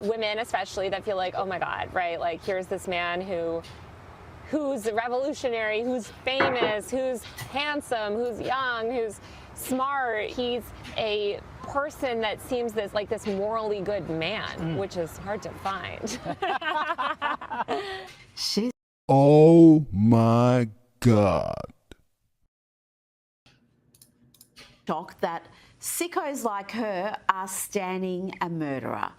Women especially that feel like, oh my God, right? Like here's this man who's revolutionary, who's famous, who's handsome, who's young, who's smart. He's a person that seems this morally good man, which is hard to find. Oh my God. Shock that sickos like her are standing a murderer.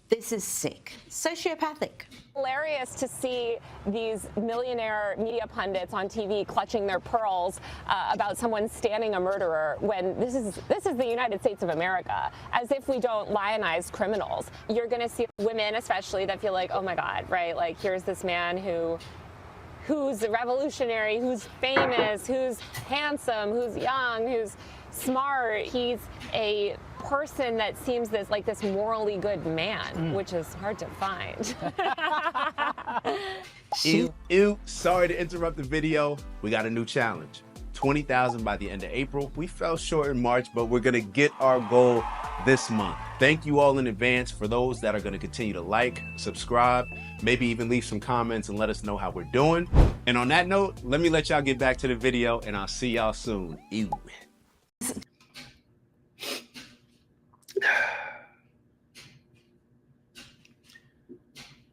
This is sick, sociopathic. Hilarious to see these millionaire media pundits on TV clutching their pearls about someone standing a murderer when this is the United States of America, as if we don't lionize criminals. You're going to see women especially that feel like, oh my God, right? Like here's this man who's revolutionary, who's famous, who's handsome, who's young, who's smart. He's a person that seems this morally good man, which is hard to find. Ew. Sorry to interrupt the video. We got a new challenge. 20,000 by the end of April. We fell short in March, but we're gonna get our goal this month. Thank you all in advance for those that are gonna continue to like, subscribe, maybe even leave some comments and let us know how we're doing. And on that note, let me let y'all get back to the video and I'll see y'all soon. Ew.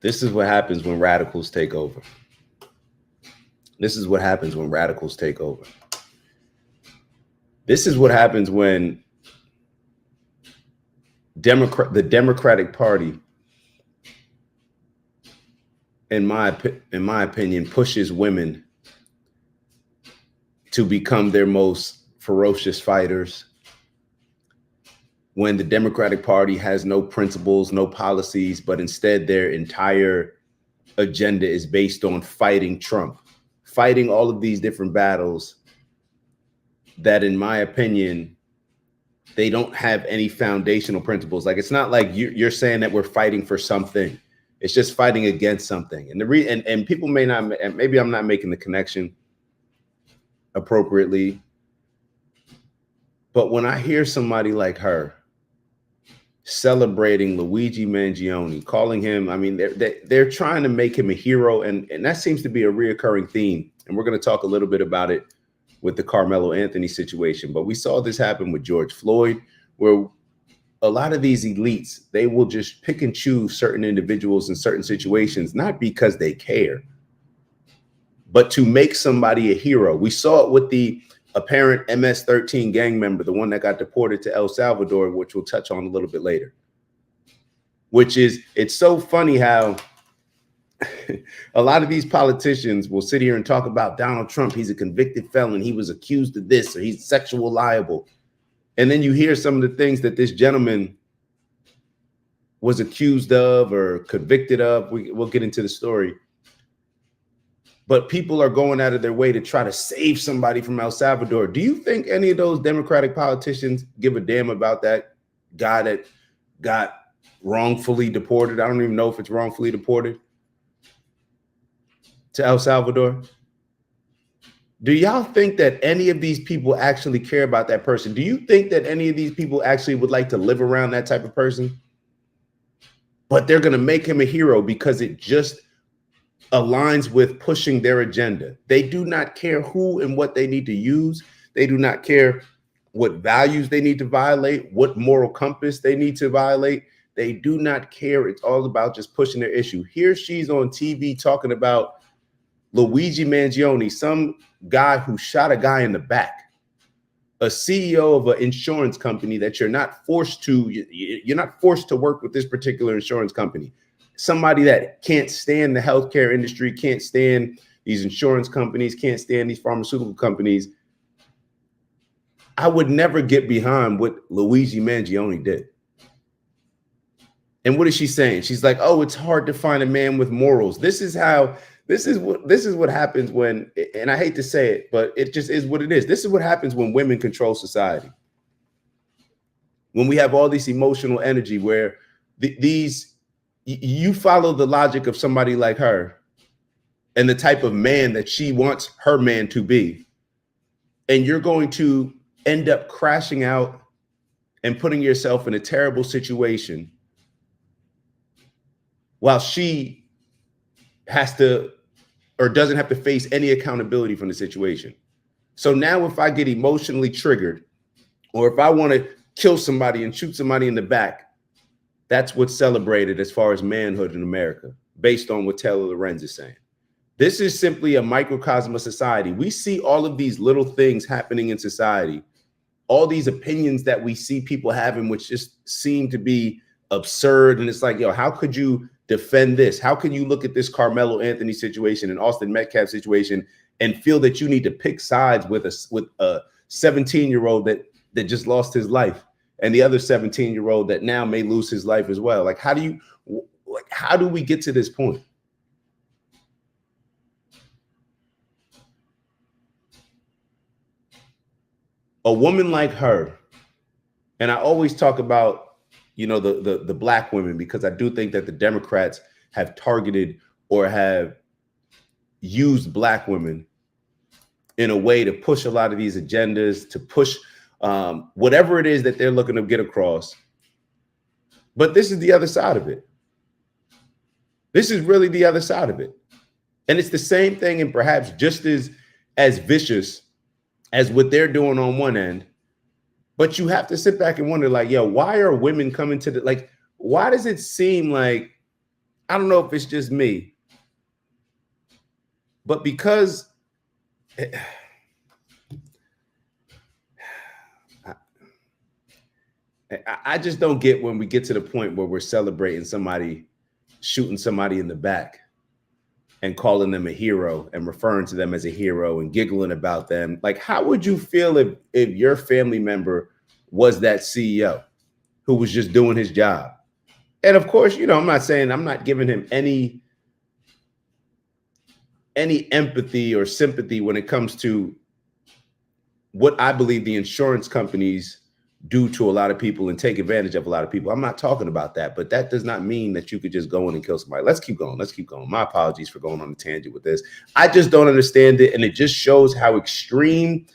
This is what happens when radicals take over. This is what happens when radicals take over. This is what happens when the Democratic Party, in my opinion, pushes women to become their most ferocious fighters. When the Democratic Party has no principles, no policies, but instead their entire agenda is based on fighting Trump, fighting all of these different battles that, in my opinion, they don't have any foundational principles. Like, it's not like you're saying that we're fighting for something. It's just fighting against something. And and people may not, maybe I'm not making the connection appropriately. But when I hear somebody like her celebrating Luigi Mangioni, calling him, I mean, they're trying to make him a hero. And that seems to be a reoccurring theme. And we're going to talk a little bit about it with the Carmelo Anthony situation. But we saw this happen with George Floyd, where a lot of these elites, they will just pick and choose certain individuals in certain situations, not because they care, but to make somebody a hero. We saw it with the apparent MS-13 gang member, the one that got deported to El Salvador, which we'll touch on a little bit later. Which is, it's so funny how a lot of these politicians will sit here and talk about Donald Trump. He's a convicted felon. He was accused of this, or he's sexual liable. And then you hear some of the things that this gentleman was accused of or convicted of. We'll get into the story. But people are going out of their way to try to save somebody from El Salvador. Do you think any of those Democratic politicians give a damn about that guy that got wrongfully deported? I don't even know if it's wrongfully deported to El Salvador. Do y'all think that any of these people actually care about that person? Do you think that any of these people actually would like to live around that type of person? But they're going to make him a hero because it just aligns with pushing their agenda. They do not care who and what they need to use. They do not care what values they need to violate, what moral compass they need to violate. They do not care. It's all about just pushing their issue. Here she's on TV talking about Luigi Mangioni, some guy who shot a guy in the back, a CEO of an insurance company that you're not forced to work with this particular insurance company. Somebody that can't stand the healthcare industry, can't stand these insurance companies, can't stand these pharmaceutical companies. I would never get behind what Luigi Mangioni did. And what is she saying? She's like, oh, it's hard to find a man with morals. This is what happens when, and I hate to say it, but it just is what it is. This is what happens when women control society. When we have all this emotional energy where you follow the logic of somebody like her and the type of man that she wants her man to be, and you're going to end up crashing out and putting yourself in a terrible situation while she has to or doesn't have to face any accountability from the situation. So now if I get emotionally triggered, or if I want to kill somebody and shoot somebody in the back, that's what's celebrated as far as manhood in America, based on what Taylor Lorenz is saying. This is simply a microcosm of society. We see all of these little things happening in society, all these opinions that we see people having, which just seem to be absurd. And it's like, yo, how could you defend this? How can you look at this Carmelo Anthony situation and Austin Metcalf situation and feel that you need to pick sides with a 17-year-old that just lost his life and the other 17-year-old that now may lose his life as well? Like, how do we get to this point? A woman like her, and I always talk about, the black women, because I do think that the Democrats have targeted or have used black women in a way to push a lot of these agendas, to push whatever it is that they're looking to get across. But this is the other side of it. This is really the other side of it. And it's the same thing, and perhaps just as vicious as what they're doing on one end. But you have to sit back and wonder, like, yo, why are women coming to why does it seem like, I don't know if it's just me, but because I just don't get when we get to the point where we're celebrating somebody shooting somebody in the back and calling them a hero and referring to them as a hero and giggling about them. Like, how would you feel if your family member was that CEO who was just doing his job? And of course, I'm not giving him any empathy or sympathy when it comes to what I believe the insurance companies do to a lot of people and take advantage of a lot of people. I'm not talking about that, but that does not mean that you could just go in and kill somebody. Let's keep going. My apologies for going on a tangent with this. I just don't understand it. And it just shows how extreme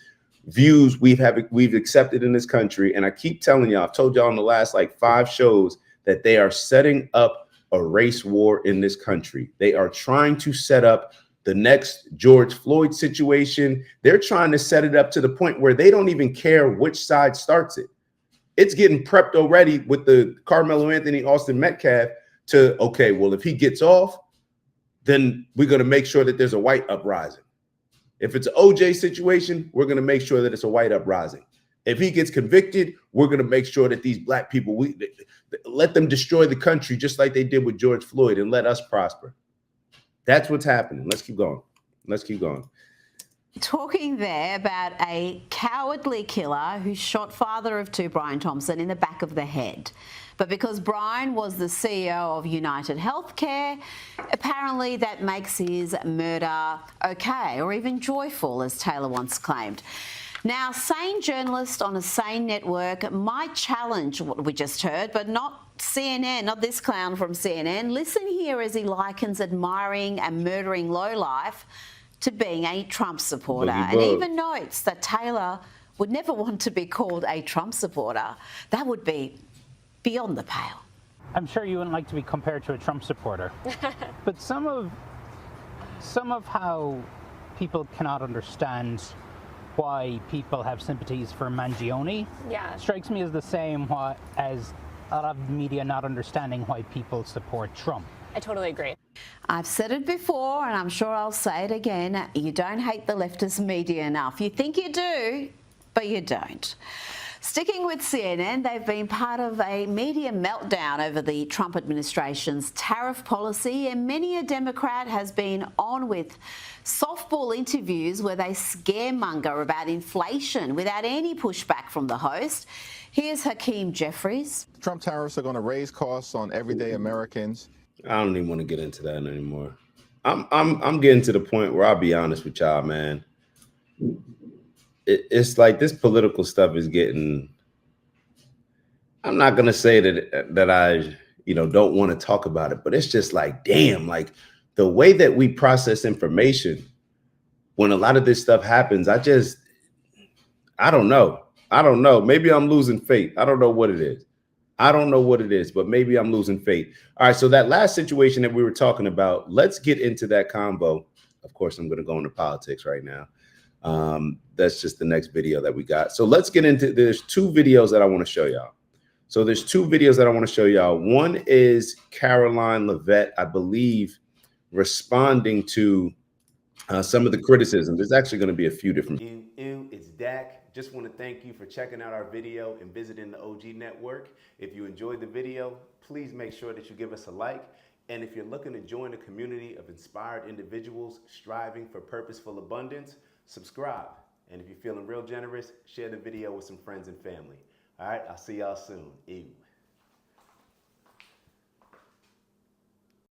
views we've accepted in this country. And I keep telling y'all, I've told y'all in the last 5 shows that they are setting up a race war in this country. They are trying to set up the next George Floyd situation. They're trying to set it up to the point where they don't even care which side starts it. It's getting prepped already with the Carmelo Anthony, Austin Metcalf to, okay, well, if he gets off, then we're going to make sure that there's a white uprising. If it's an OJ situation, we're going to make sure that it's a white uprising. If he gets convicted, we're going to make sure that these black people, we let them destroy the country just like they did with George Floyd and let us prosper. That's what's happening. Let's keep going. Talking there about a cowardly killer who shot father of 2, Brian Thompson, in the back of the head. But because Brian was the CEO of United Healthcare, apparently that makes his murder okay, or even joyful, as Taylor once claimed. Now, a sane journalist on a sane network might challenge what we just heard, but not CNN, not this clown from CNN. Listen here as he likens admiring and murdering lowlife to being a Trump supporter, and even notes that Taylor would never want to be called a Trump supporter. That would be beyond the pale. I'm sure you wouldn't like to be compared to a Trump supporter, but some of how people cannot understand why people have sympathies for Mangioni strikes me as the same as a lot of media not understanding why people support Trump. I totally agree. I've said it before, and I'm sure I'll say it again. You don't hate the leftist media enough. You think you do, but you don't. Sticking with CNN, they've been part of a media meltdown over the Trump administration's tariff policy, and many a Democrat has been on with softball interviews where they scaremonger about inflation without any pushback from the host. Here's Hakeem Jeffries. Trump tariffs are going to raise costs on everyday Americans. I don't even want to get into that anymore. I'm getting to the point where I'll be honest with y'all, man. It's like this political stuff is getting. I'm not gonna say that I don't want to talk about it, but it's just like, damn, like the way that we process information when a lot of this stuff happens. I don't know. Maybe I'm losing faith. I don't know what it is. I don't know what it is, but maybe I'm losing faith. All right, so that last situation that we were talking about, let's get into that combo. Of course, I'm going to go into politics right now. That's just the next video that we got. So let's get into, there's two videos that I want to show y'all. So there's two videos that I want to show y'all. One is Caroline Levitt, I believe, responding to some of the criticism. There's actually going to be a few different. It's Dak. Just want to thank you for checking out our video and visiting the OG Network. If you enjoyed the video, please make sure that you give us a like. And if you're looking to join a community of inspired individuals striving for purposeful abundance, subscribe. And if you're feeling real generous, share the video with some friends and family. All right, I'll see y'all soon. Ew.